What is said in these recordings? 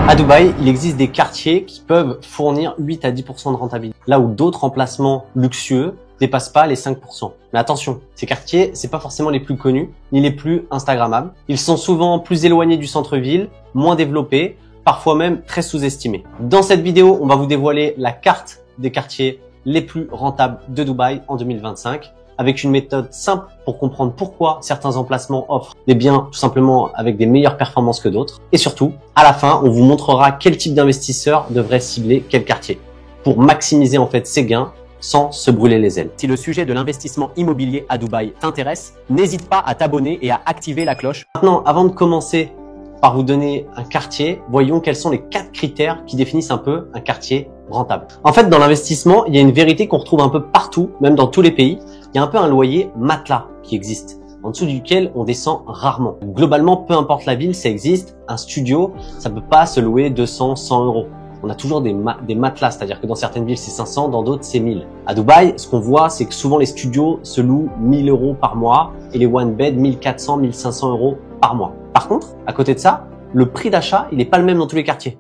À Dubaï, il existe des quartiers qui peuvent fournir 8 à 10% de rentabilité, là où d'autres emplacements luxueux dépassent pas les 5%. Mais attention, ces quartiers, c'est pas forcément les plus connus, ni les plus instagrammables. Ils sont souvent plus éloignés du centre-ville, moins développés, parfois même très sous-estimés. Dans cette vidéo, on va vous dévoiler la carte des quartiers les plus rentables de Dubaï en 2025, avec une méthode simple pour comprendre pourquoi certains emplacements offrent des biens tout simplement avec des meilleures performances que d'autres. Et surtout, à la fin, on vous montrera quel type d'investisseur devrait cibler quel quartier pour maximiser en fait ses gains sans se brûler les ailes. Si le sujet de l'investissement immobilier à Dubaï t'intéresse, n'hésite pas à t'abonner et à activer la cloche. Maintenant, avant de commencer par vous donner un quartier, voyons quels sont les 4 critères qui définissent un peu un quartier rentable. En fait, dans l'investissement, il y a une vérité qu'on retrouve un peu partout, même dans tous les pays. Il y a un peu un loyer matelas qui existe, en dessous duquel on descend rarement. Globalement, peu importe la ville, ça existe. Un studio, ça peut pas se louer 200, 100 euros. On a toujours des matelas, c'est-à-dire que dans certaines villes, c'est 500, dans d'autres, c'est 1000. À Dubaï, ce qu'on voit, c'est que souvent les studios se louent 1000 euros par mois et les one bed 1400, 1500 euros par mois. Par contre, à côté de ça, le prix d'achat, il n'est pas le même dans tous les quartiers.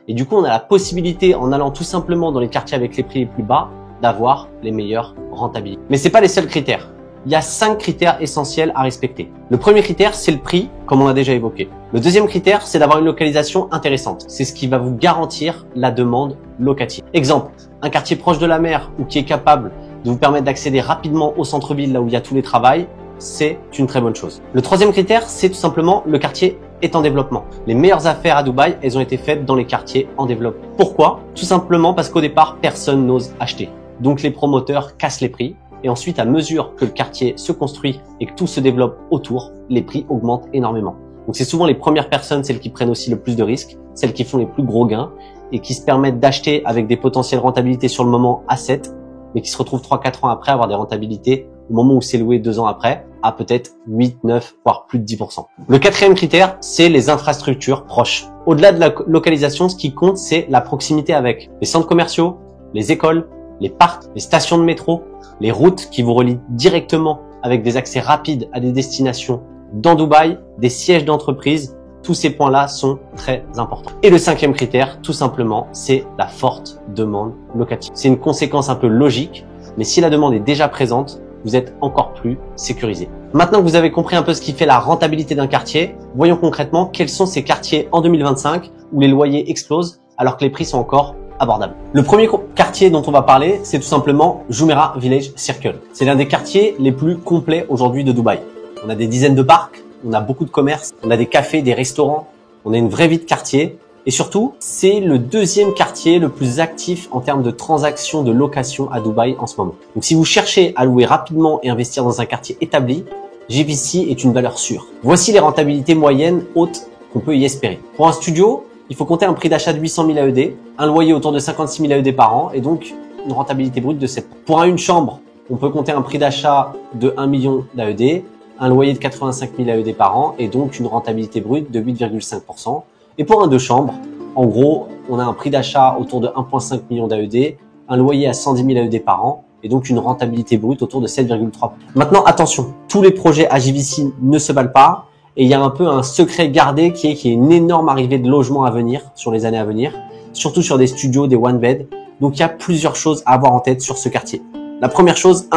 Et du coup, on a la possibilité, en allant tout simplement dans les quartiers avec les prix les plus bas, d'avoir les meilleures rentabilités. Mais c'est pas les seuls critères. Il y a 5 critères essentiels à respecter. Le premier critère, c'est le prix, comme on a déjà évoqué. Le deuxième critère, c'est d'avoir une localisation intéressante. C'est ce qui va vous garantir la demande locative. Exemple, un quartier proche de la mer ou qui est capable de vous permettre d'accéder rapidement au centre-ville, là où il y a tous les travails, c'est une très bonne chose. Le troisième critère, c'est tout simplement le quartier est en développement. Les meilleures affaires à Dubaï, elles ont été faites dans les quartiers en développement. Pourquoi? Tout simplement parce qu'au départ, personne n'ose acheter. Donc les promoteurs cassent les prix. Et ensuite, à mesure que le quartier se construit et que tout se développe autour, les prix augmentent énormément. Donc c'est souvent les premières personnes, celles qui prennent aussi le plus de risques, celles qui font les plus gros gains et qui se permettent d'acheter avec des potentielles rentabilités sur le moment à 7, mais qui se retrouvent 3-4 ans après à avoir des rentabilités au moment où c'est loué 2 ans après à peut-être 8, 9, voire plus de 10%. Le quatrième critère, c'est les infrastructures proches. Au-delà de la localisation, ce qui compte, c'est la proximité avec les centres commerciaux, les écoles, les parcs, les stations de métro, les routes qui vous relient directement avec des accès rapides à des destinations dans Dubaï, des sièges d'entreprise. Tous ces points-là sont très importants. Et le cinquième critère, tout simplement, c'est la forte demande locative. C'est une conséquence un peu logique, mais si la demande est déjà présente, vous êtes encore plus sécurisé. Maintenant que vous avez compris un peu ce qui fait la rentabilité d'un quartier, voyons concrètement quels sont ces quartiers en 2025 où les loyers explosent alors que les prix sont encore abordables. Le premier quartier dont on va parler, c'est tout simplement Jumeirah Village Circle. C'est l'un des quartiers les plus complets aujourd'hui de Dubaï. On a des dizaines de parcs, on a beaucoup de commerces, on a des cafés, des restaurants, on a une vraie vie de quartier. Et surtout, c'est le deuxième quartier le plus actif en termes de transactions de location à Dubaï en ce moment. Donc si vous cherchez à louer rapidement et investir dans un quartier établi, JVC est une valeur sûre. Voici les rentabilités moyennes hautes qu'on peut y espérer. Pour un studio, il faut compter un prix d'achat de 800 000 AED, un loyer autour de 56 000 AED par an et donc une rentabilité brute de 7%. Pour une chambre, on peut compter un prix d'achat de 1 million d'AED, un loyer de 85 000 AED par an et donc une rentabilité brute de 8,5%. Et pour un 2 chambres, en gros, on a un prix d'achat autour de 1,5 million d'AED, un loyer à 110 000 AED par an et donc une rentabilité brute autour de 7,3%. Maintenant, attention, tous les projets à JVC ne se valent pas et il y a un peu un secret gardé qui est une énorme arrivée de logements à venir sur les années à venir, surtout sur des studios, des one bed. Donc il y a plusieurs choses à avoir en tête sur ce quartier. La première chose,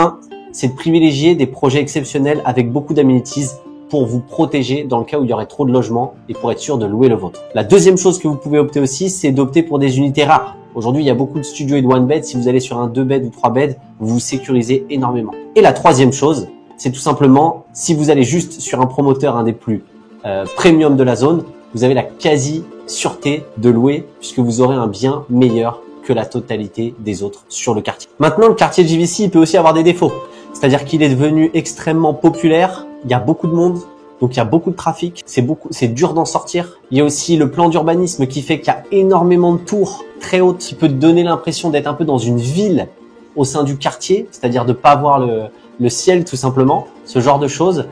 c'est de privilégier des projets exceptionnels avec beaucoup d'amenities pour vous protéger dans le cas où il y aurait trop de logements et pour être sûr de louer le vôtre. La deuxième chose que vous pouvez opter aussi, c'est d'opter pour des unités rares. Aujourd'hui, il y a beaucoup de studios et de one bed. Si vous allez sur un 2 bed ou 3 bed, vous vous sécurisez énormément. Et la troisième chose, c'est tout simplement, si vous allez juste sur un promoteur, un des plus premium de la zone, vous avez la quasi sûreté de louer puisque vous aurez un bien meilleur que la totalité des autres sur le quartier. Maintenant, le quartier de JVC, il peut aussi avoir des défauts. C'est-à-dire qu'il est devenu extrêmement populaire. Il y a beaucoup de monde, donc il y a beaucoup de trafic. C'est dur d'en sortir. Il y a aussi le plan d'urbanisme qui fait qu'il y a énormément de tours très hautes qui peut donner l'impression d'être un peu dans une ville au sein du quartier, c'est-à-dire de pas voir le ciel tout simplement. Ce genre de choses,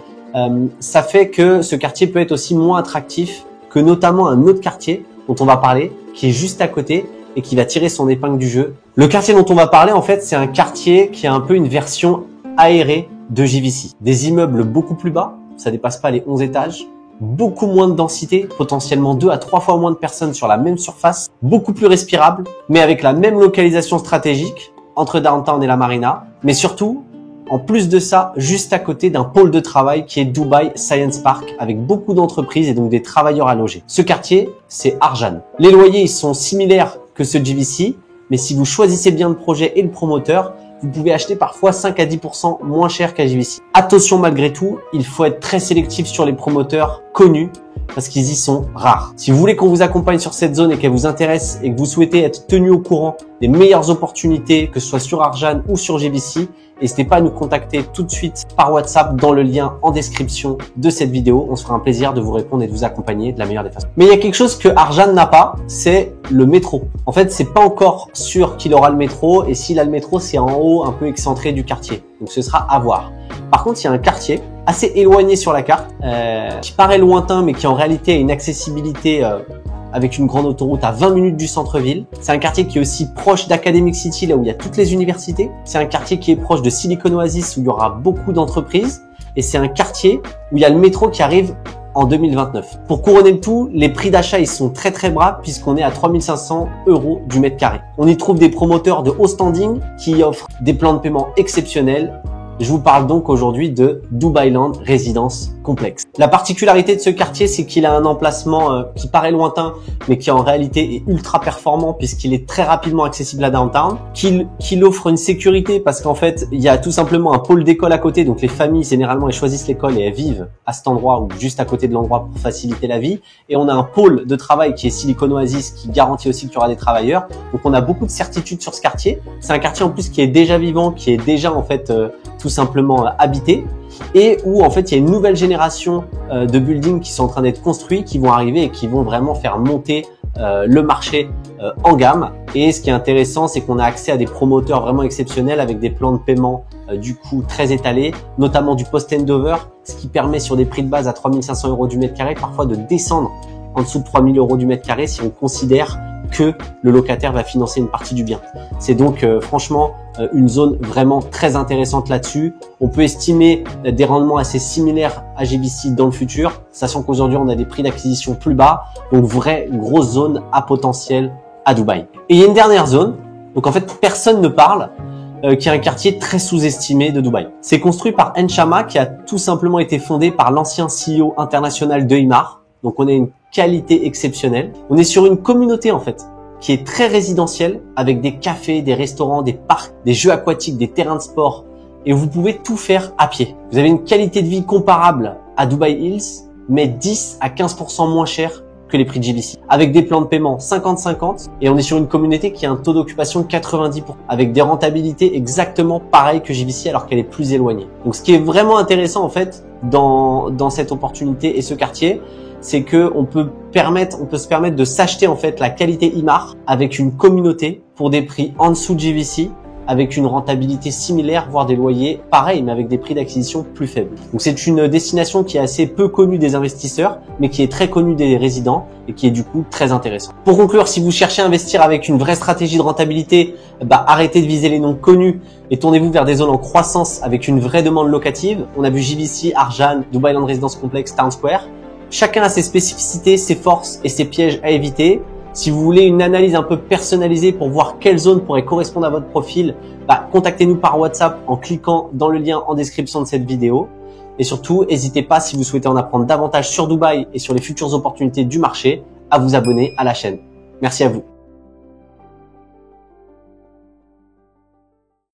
ça fait que ce quartier peut être aussi moins attractif que notamment un autre quartier dont on va parler, qui est juste à côté et qui va tirer son épingle du jeu. Le quartier dont on va parler, en fait, c'est un quartier qui a un peu une version aérée de JVC. Des immeubles beaucoup plus bas, ça dépasse pas les 11 étages, beaucoup moins de densité, potentiellement 2 à 3 fois moins de personnes sur la même surface, beaucoup plus respirable, mais avec la même localisation stratégique entre Downtown et la Marina, mais surtout, en plus de ça, juste à côté d'un pôle de travail qui est Dubai Science Park, avec beaucoup d'entreprises et donc des travailleurs à loger. Ce quartier, c'est Arjan. Les loyers, ils sont similaires que ceux de JVC, mais si vous choisissez bien le projet et le promoteur, vous pouvez acheter parfois 5 à 10% moins cher qu'à JVC. Attention malgré tout, il faut être très sélectif sur les promoteurs connus parce qu'ils y sont rares. Si vous voulez qu'on vous accompagne sur cette zone et qu'elle vous intéresse et que vous souhaitez être tenu au courant des meilleures opportunités, que ce soit sur Arjan ou sur JVC, n'hésitez pas à nous contacter tout de suite par WhatsApp dans le lien en description de cette vidéo. On se fera un plaisir de vous répondre et de vous accompagner de la meilleure des façons. Mais il y a quelque chose que Arjan n'a pas, c'est le métro. En fait, c'est pas encore sûr qu'il aura le métro et s'il a le métro, c'est en haut, un peu excentré du quartier. Donc ce sera à voir. Par contre, il y a un quartier assez éloigné sur la carte, qui paraît lointain, mais qui en réalité a une accessibilité avec une grande autoroute à 20 minutes du centre-ville. C'est un quartier qui est aussi proche d'Academic City, là où il y a toutes les universités. C'est un quartier qui est proche de Silicon Oasis, où il y aura beaucoup d'entreprises. Et c'est un quartier où il y a le métro qui arrive en 2029. Pour couronner le tout, les prix d'achat ils sont très très bas puisqu'on est à 3500 € du mètre carré. On y trouve des promoteurs de haut standing qui offrent des plans de paiement exceptionnels. Je vous parle donc aujourd'hui de Dubai Land Résidence Complexe. La particularité de ce quartier, c'est qu'il a un emplacement qui paraît lointain, mais qui en réalité est ultra performant puisqu'il est très rapidement accessible à Downtown, qu'il offre une sécurité parce qu'en fait, il y a tout simplement un pôle d'école à côté, donc les familles, généralement, elles choisissent l'école et elles vivent à cet endroit ou juste à côté de l'endroit pour faciliter la vie. Et on a un pôle de travail qui est Silicon Oasis qui garantit aussi qu'il y aura des travailleurs. Donc on a beaucoup de certitudes sur ce quartier. C'est un quartier en plus qui est déjà vivant, qui est déjà en fait tout simplement habité et où en fait il y a une nouvelle génération de buildings qui sont en train d'être construits, qui vont arriver et qui vont vraiment faire monter le marché en gamme. Et ce qui est intéressant, c'est qu'on a accès à des promoteurs vraiment exceptionnels avec des plans de paiement du coup très étalés, notamment du post-handover, ce qui permet sur des prix de base à 3500 € du mètre carré parfois de descendre en dessous de 3000 € du mètre carré si on considère que le locataire va financer une partie du bien. C'est donc franchement une zone vraiment très intéressante là-dessus. On peut estimer des rendements assez similaires à JVC dans le futur, sachant qu'aujourd'hui on a des prix d'acquisition plus bas, donc vraie grosse zone à potentiel à Dubaï. Et il y a une dernière zone, donc en fait personne ne parle, qui est un quartier très sous-estimé de Dubaï. C'est construit par Enchama qui a tout simplement été fondé par l'ancien CEO international de Emaar. Donc on a une qualité exceptionnelle. On est sur une communauté en fait qui est très résidentielle avec des cafés, des restaurants, des parcs, des jeux aquatiques, des terrains de sport et vous pouvez tout faire à pied. Vous avez une qualité de vie comparable à Dubai Hills mais 10 à 15% moins cher que les prix de JVC. Avec des plans de paiement 50-50 et on est sur une communauté qui a un taux d'occupation de 90% avec des rentabilités exactement pareilles que JVC alors qu'elle est plus éloignée. Donc ce qui est vraiment intéressant en fait dans cette opportunité et ce quartier, c'est que on peut se permettre de s'acheter en fait la qualité Emaar avec une communauté pour des prix en dessous de JVC, avec une rentabilité similaire, voire des loyers pareils, mais avec des prix d'acquisition plus faibles. Donc c'est une destination qui est assez peu connue des investisseurs, mais qui est très connue des résidents et qui est du coup très intéressante. Pour conclure, si vous cherchez à investir avec une vraie stratégie de rentabilité, arrêtez de viser les noms connus et tournez-vous vers des zones en croissance avec une vraie demande locative. On a vu JVC, Arjan, Dubai Land Résidence Complexe, Town Square. Chacun a ses spécificités, ses forces et ses pièges à éviter. Si vous voulez une analyse un peu personnalisée pour voir quelle zone pourrait correspondre à votre profil, contactez-nous par WhatsApp en cliquant dans le lien en description de cette vidéo. Et surtout, n'hésitez pas, si vous souhaitez en apprendre davantage sur Dubaï et sur les futures opportunités du marché, à vous abonner à la chaîne. Merci à vous.